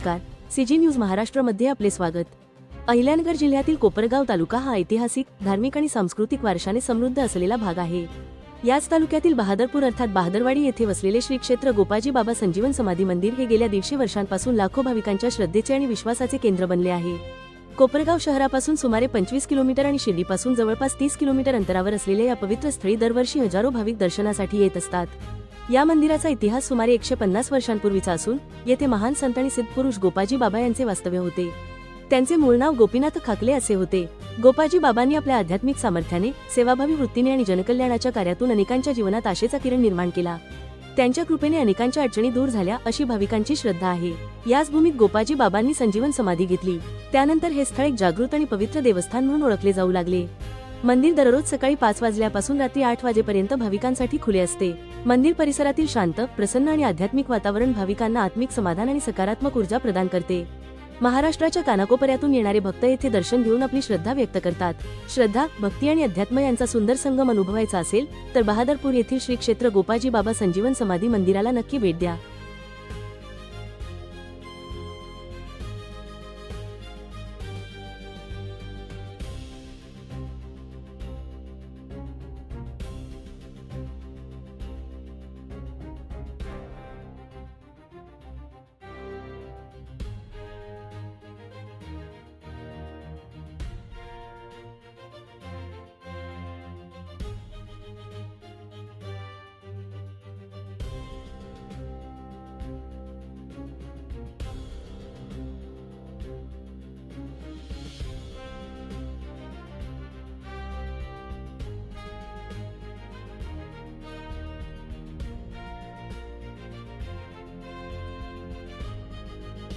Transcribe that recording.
नमस्कार, CG news महाराष्ट्रमध्ये आपले स्वागत। अहिल्यानगर जिल्ह्यातील कोपरगाव तालुका हा ऐतिहासिक, धार्मिक आणि सांस्कृतिक वारशाने समृद्ध असलेला भाग आहे। याच तालुक्यातील बहादरपूर अर्थात बहादरवाडी येथे वसलेले श्री क्षेत्र गोपाजी बाबा संजीवन समाधी मंदिर हे गेल्या 150 वर्षांपासून लाखो भाविकांच्या श्रद्धेचे आणि विश्वासाचे केंद्र बनले आहे। कोपरगाव शहरापासून सुमारे 25 किलोमीटर आणि शिर्डीपासून जवळपास 30 किलोमीटर अंतरावर असलेल्या या पवित्र स्थळी दरवर्षी हजारो भाविक दर्शनासाठी येत असतात। या मंदिराचा इतिहास सुमारे 150 वर्षांपूर्वीचा असून येथे महान संत आणि सिद्धपुरुष गोपाजी बाबा यांचे वास्तव्य होते। त्यांचे मूळ नाव गोपीनाथ खाकले असे होते। गोपाजी बाबांनी आपल्या आध्यात्मिक सामर्थ्याने, सेवाभावी वृत्तीने आणि जनकल्याणाच्या कार्यातून अनेकांच्या जीवनात आशेचा किरण निर्माण केला। त्यांच्या कृपेने अनेकांच्या अडचणी दूर झाल्या अशी भाविकांची श्रद्धा आहे। याच भूमीत गोपाजी बाबांनी संजीवन समाधी घेतली। त्यानंतर हे स्थळ एक जागृत आणि पवित्र देवस्थान म्हणून ओळखले जाऊ लागले। मंदिर दररोज सकाळी 5 वाजल्यापासून रात्री 8 वाजेपर्यंत भाविकांसाठी खुले असते। मंदिर परिसरातील शांत, प्रसन्न आणि आध्यात्मिक वातावरण भाविकांना आत्मिक समाधान आणि सकारात्मक ऊर्जा प्रदान करते। महाराष्ट्राच्या कानाकोपऱ्यातून येणारे भक्त येथे दर्शन घेऊन आपली श्रद्धा व्यक्त करतात। श्रद्धा, भक्ती आणि अध्यात्म यांचा सुंदर संगम अनुभवायचा असेल तर बहादरपूर येथील श्री क्षेत्र गोपाजी बाबा संजीवन समाधी मंदिराला नक्की भेट द्या।